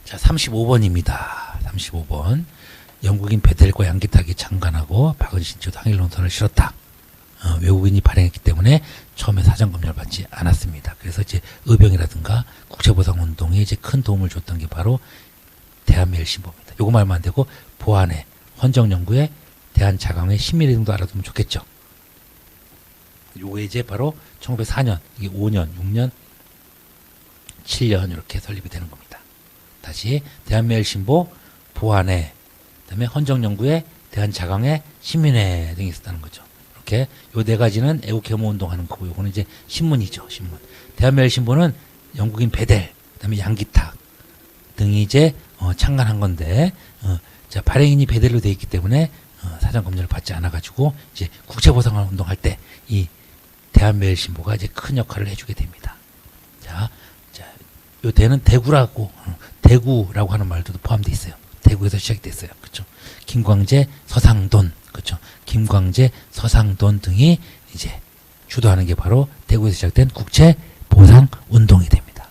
자, 35번입니다. 35번. 영국인 베델과 양기탁이 창간하고 박은신 측도 항일 논선을 실었다. 외국인이 발행했기 때문에 처음에 사전 검열을 받지 않았습니다. 그래서 이제 의병이라든가 국제보상운동에 이제 큰 도움을 줬던 게 바로 대한매일신보입니다. 요거 말만 안 되고 보안회, 헌정연구회, 대한자강회, 신민회 등도 알아두면 좋겠죠. 요게 이제 바로 1904년, 이게 5년, 6년, 7년 이렇게 설립이 되는 겁니다. 다시 대한매일신보, 보안회, 그다음에 헌정연구회, 대한자강회, 신민회 등이 있었다는 거죠. 이렇게 요 네 가지는 애국혐오운동하는 거고, 요거는 이제 신문이죠, 신문. 대한매일신보는 영국인 베델, 그다음에 양기탁 등이 이제 창간한 건데, 자, 발행인이 베델로 되어 있기 때문에 사전 검열을 받지 않아가지고 이제 국제보상운동 할 때 이 대한매일신보가 이제 큰 역할을 해주게 됩니다. 자, 요 대는 대구라고 하는 말도 포함되어 있어요. 대구에서 시작됐어요. 그렇죠? 김광재, 서상돈, 그렇죠? 김광재, 서상돈 등이 이제 주도하는 게 바로 대구에서 시작된 국제보상운동이 됩니다.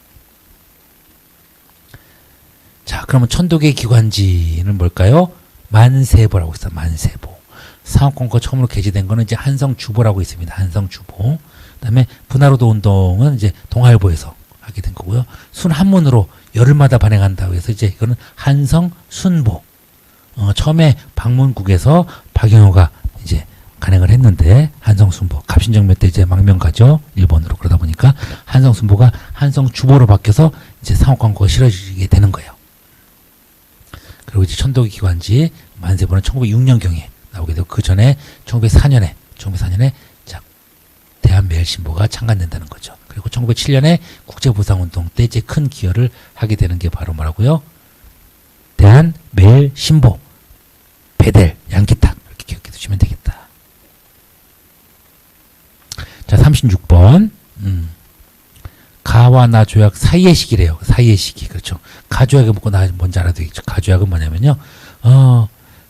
자, 그러면 천도계 기관지는 뭘까요? 만세보라고 있어요. 만세보. 상업권과 처음으로 게재된 거는 이제 한성주보라고 있습니다. 한성주보. 그다음에 분화로도 운동은 이제 동아일보에서 하게 된 거고요. 순한문으로 열흘마다 발행한다고 해서 이제 이거는 한성순보. 처음에 방문국에서 박영호가 이제 간행을 했는데 한성순보. 갑신정변 때 이제 망명가죠. 일본으로. 그러다 보니까 한성순보가 한성주보로 바뀌어서 이제 상업광고가 실어지게 되는 거예요. 그리고 이제 천도계 기관지 만세보는 1906년경에 나오게 되고, 그 전에 1904년에 자, 대한매일신보가 창간된다는 거죠. 그리고 1907년에 국제보상운동 때 이제 큰 기여를 하게 되는 게 바로 뭐라고요? 대한매일신보, 베델, 양기탁 이렇게 기억해 두시면 되겠다. 자, 36번. 가와 나 조약 사이의 시기래요. 사이의 시기. 그렇죠. 가조약을 먹고 나 뭔지 알아야 되겠죠. 가조약은 뭐냐면요.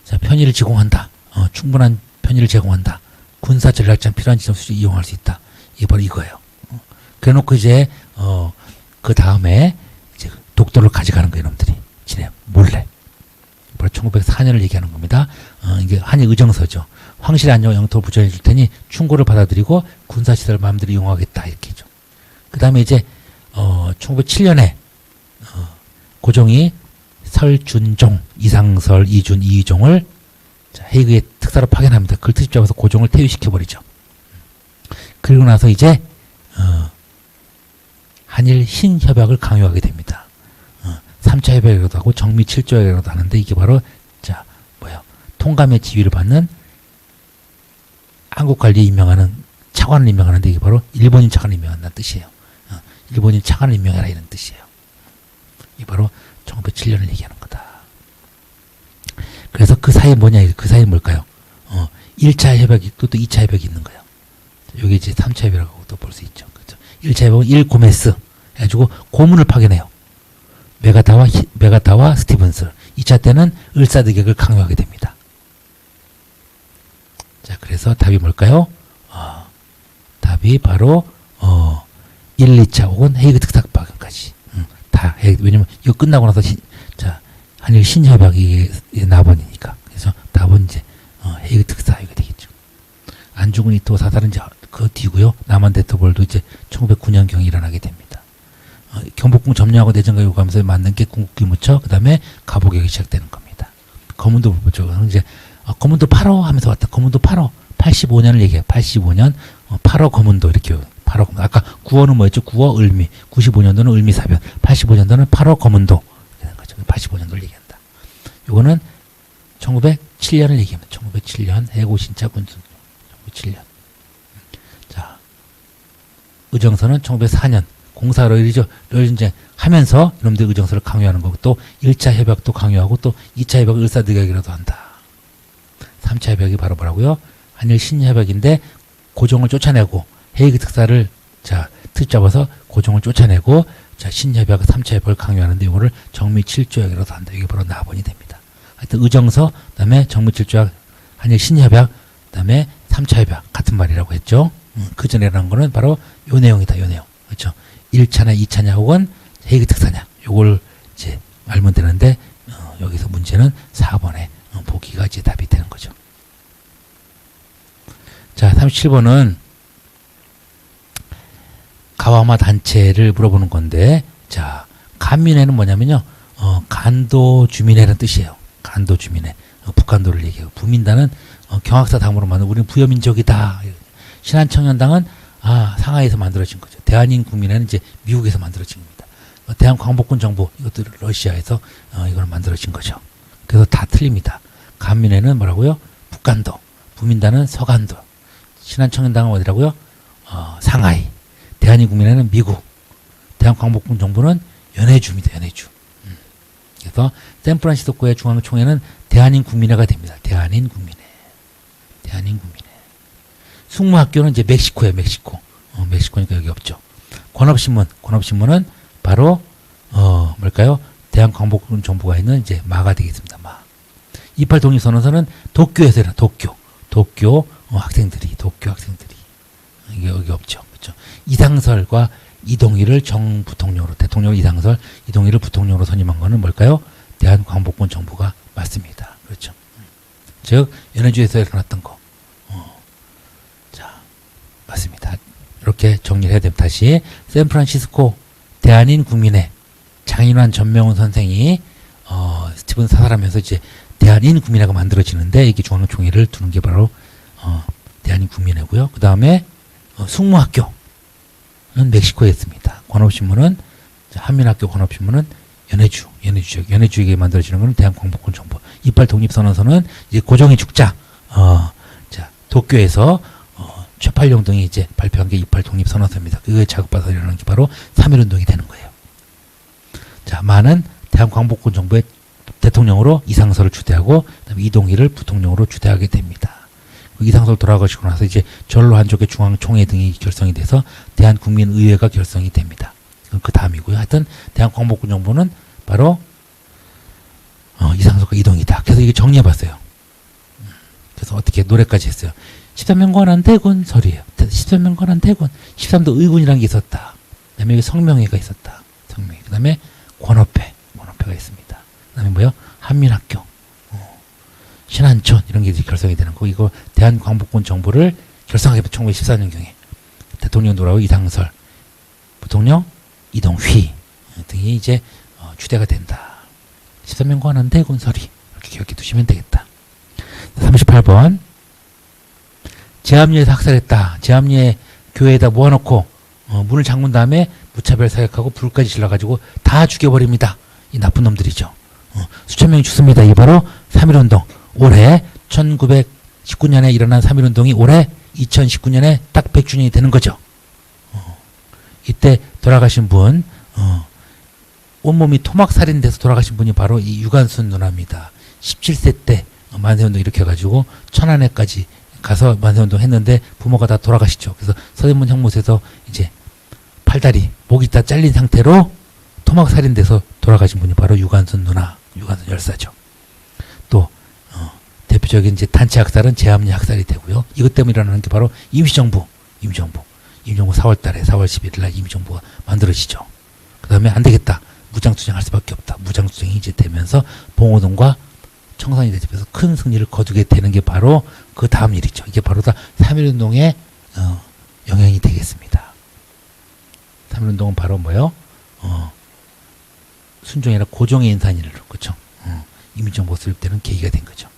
자, 편의를 제공한다. 충분한 편의를 제공한다. 군사 전략장 필요한 지점 수지 이용할 수 있다. 이게 바로 이거예요. 그래 놓고 이제 그 다음에 이제 독도를 가져가는 거예요, 놈들이. 지네 몰래. 바로 1904년을 얘기하는 겁니다. 이게 한일 의정서죠. 황실의 안녕 영토 부전해 줄 테니 충고를 받아들이고 군사시설을 마음대로 이용하겠다, 이렇게죠. 그 다음에 이제 1907년에 고종이 설준종, 이상설, 이준, 이의종을 헤이그의 특사로 파견합니다. 그걸 트집 잡아서 고종을 퇴위시켜버리죠. 그리고 나서 이제 한일 신협약을 강요하게 됩니다. 3차 협약이라도 하고 정미 7조약이라도 하는데, 이게 바로 통감의 지위를 받는 한국관리에 임명하는 차관을 임명하는데, 이게 바로 일본인 차관을 임명한다는 뜻이에요. 일본인 차관을 임명해라, 이런 뜻이에요. 이게 바로 1907년을 얘기하는 거다. 그래서 그 사이 그 사이 뭘까요? 1차 협약이 있고 또 2차 협약이 있는 거예요. 여기 이제 3차 협약이라고 또 볼 수 있죠. 그렇죠? 1차 협약은 1고메스 해가지고 고문을 파견해요. 메가타와 스티븐스. 2차 때는 을사득약을 강요하게 됩니다. 자, 그래서 답이 뭘까요? 답이 바로 1, 2차 혹은 헤이그 특사 파견까지. 다 왜냐면 이거 끝나고 나서 자, 한일 신협약이 나번이니까. 그래서 답은 이제 헤이그 특사 이거 되겠죠. 안중근 이토 사살은 이제 그 뒤고요. 남한 대토벌도 이제 1909년경에 일어나게 됩니다. 경복궁 점령하고 내정과 요구하면서 만든 게 궁극기무처, 그 다음에 가보격이 시작되는 겁니다. 검은도 불법죠. 이제 검은도 8호 하면서 왔다. 검은도 8호. 85년을 얘기해요. 85년 8호 검은도 이렇게. 8호 검은도. 아까 9호는 뭐였죠? 9호 을미. 95년도는 을미사변. 85년도는 8호 검은도. 85년도를 얘기한다. 요거는 1907년을 얘기합니다. 1907년 해고신차 군순. 1907년. 자, 의정서는 1904년 공사를 이제 하면서 이놈들 의정서를 강요하는 거고, 또 1차 협약도 강요하고 또 2차 협약을 을사득약이라도 한다. 3차 협약이 바로 뭐라고요? 한일 신협약인데 고종을 쫓아내고 헤이그 특사를 트집 잡아서 고종을 쫓아내고, 자, 신협약 3차 협약을 강요하는데 이거를 정미 7조약이라도 한다. 이게 바로 나번이 됩니다. 하여튼 의정서, 그다음에 정미 7조약, 한일 신협약, 그다음에 3차 협약 같은 말이라고 했죠. 그 전에라는 거는 바로 요 내용이다. 요 내용. 그렇죠? 1차냐 2차냐 혹은 헤이그 특사냐. 요걸 이제 알면 돼. 문제는 4번에 보기가 이제 답이 되는 거죠. 자, 37번은 가와마 단체를 물어보는 건데, 자, 간민회는 뭐냐면요, 간도 주민회라는 뜻이에요. 간도 주민회. 북한도를 얘기하고, 부민단은 경학사 당으로 만든 우리는 부여민족이다. 신한청년당은 상하이에서 만들어진 거죠. 대한인국민회는 이제 미국에서 만들어진 겁니다. 대한광복군 정부, 이것도 러시아에서 이걸 만들어진 거죠. 그래서 다 틀립니다. 간민회는 뭐라고요? 북간도, 부민단은 서간도, 신한청년당은 어디라고요? 상하이, 대한인국민회는 미국, 대한광복군 정부는 연해주입니다. 연해주. 그래서 샌프란시스코의 중앙총회는 대한인국민회가 됩니다. 대한인국민회. 대한인국민회. 숙무학교는 이제 멕시코예요. 멕시코. 멕시코니까 여기 없죠. 권업신문은 바로 뭘까요? 대한광복군 정부가 있는 이제 마가 되겠습니다. 마. 28 독립선언서는 도쿄에서 일어나 도쿄 학생들이 이게 여기 없죠. 그렇죠. 이상설과 이동희를 정부통령으로, 대통령 이상설, 이동희를 부통령으로 선임한 거는 뭘까요? 대한광복군 정부가 맞습니다. 그렇죠. 즉 연해주에서 일어났던 거. 자, 맞습니다. 이렇게 정리를 해야 됩니다. 다시 샌프란시스코 대한인국민회 장인환 전명훈 선생이 스티븐 사살하면서 이제 대한인국민회가 만들어지는데, 이게 중앙총회를 두는 게 바로 대한인국민회고요. 그 다음에 숙무학교는 멕시코에 있습니다. 권업신문은, 한민학교 권업신문은 연해주에게 만들어지는 것은 대한광복군 정부. 28 독립선언서는 이제 고종의 죽자, 자, 도쿄에서 최팔룡 등이 이제 발표한 게 28 독립선언서입니다. 그거에 자극받아서 일어나는 게 바로 3.1운동이 되는 거예요. 자, 마는 대한광복군 정부의 대통령으로 이상설을 주대하고, 그다음에 이동희를 부통령으로 주대하게 됩니다. 이상설 돌아가시고 나서 이제 전로 한족의 중앙총회 등이 결성이 돼서 대한국민의회가 결성이 됩니다. 그 다음이고요. 하여튼 대한광복군 정부는 바로 이상설과 이동희다. 그래서 이게 정리해봤어요. 그래서 어떻게 노래까지 했어요. 13면 관한 대군 설이에요. 13면 관한 대군. 13도 의군이라는 게 있었다. 그 다음에 여기 성명회가 있었다. 성명회. 그 다음에 권업회가 있습니다. 그 다음에 뭐요? 한민학교, 신한촌 이런 게 결성이 되는 거고, 이거 대한광복군 정부를 결성하게 1914년경에 대통령 돌아오고 이상설, 부통령 이동휘 등이 이제 주대가 된다. 13면 관한 대군 설이, 이렇게 기억해 두시면 되겠다. 38번 제암리에서 학살했다. 제암리에 교회에다 모아놓고 문을 잠근 다음에 무차별 사격하고 불까지 질러가지고 다 죽여버립니다. 이 나쁜 놈들이죠. 수천 명이 죽습니다. 이게 바로 3.1운동. 올해 1919년에 일어난 3.1운동이 올해 2019년에 딱 100주년이 되는 거죠. 이때 돌아가신 분, 온몸이 토막살인돼서 돌아가신 분이 바로 이 유관순 누나입니다. 17세 때 만세운동 이렇게 해가지고 천안에까지 가서 만세운동 했는데 부모가 다 돌아가시죠. 그래서 서대문 형무소에서 이제 팔다리, 목이 다 잘린 상태로 토막살인돼서 돌아가신 분이 바로 유관순 누나, 유관순 열사죠. 또 대표적인 이제 단체 학살은 제암리 학살이 되고요. 이것 때문에 일어나는 게 바로 임시정부 4월 달에 4월 11일 날 임시정부가 만들어지죠. 그 다음에 안 되겠다. 무장투쟁할 수밖에 없다. 무장투쟁이 이제 되면서 봉오동과 청산이 대집에서 큰 승리를 거두게 되는 게 바로 그 다음 일이죠. 이게 바로 다 3.1운동의 영향이 되겠습니다. 3.1운동은 바로 뭐요? 순종이라 고종의 인산일로, 그렇죠? 임시정부 수립되는 계기가 된 거죠.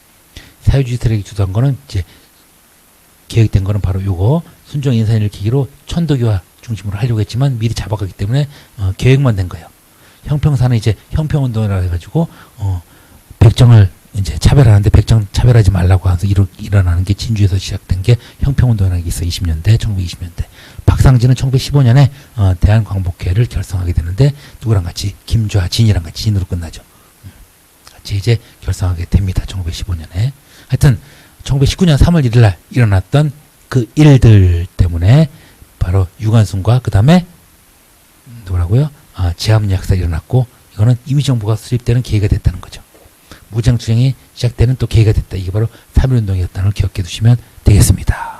사회주의 세력이 주도한 거는 이제 계획된 거는 바로 요거 순종 인산일을 계기로 천도교화 중심으로 하려고 했지만 미리 잡아가기 때문에 계획만 된 거예요. 형평사는 이제 형평운동이라 해가지고 백정을 이제 차별하는데 백정 차별하지 말라고 해서 일어나는 게 진주에서 시작된 게 형평운동이라는 게 있어요. 1920년대. 박상진은 1915년에 대한광복회를 결성하게 되는데 누구랑 같이 김좌 진이랑 같이 진으로 끝나죠. 같이 이제 결성하게 됩니다. 1915년에. 하여튼 1919년 3월 1일 날 일어났던 그 일들 때문에 바로 유관순과 그 다음에 누구라고요? 제암리 학살이 일어났고, 이거는 임시정부가 수립되는 계기가 됐다는 거죠. 무장투쟁이 시작되는 또 계기가 됐다. 이게 바로 3.1운동이었다는 걸 기억해 두시면 되겠습니다.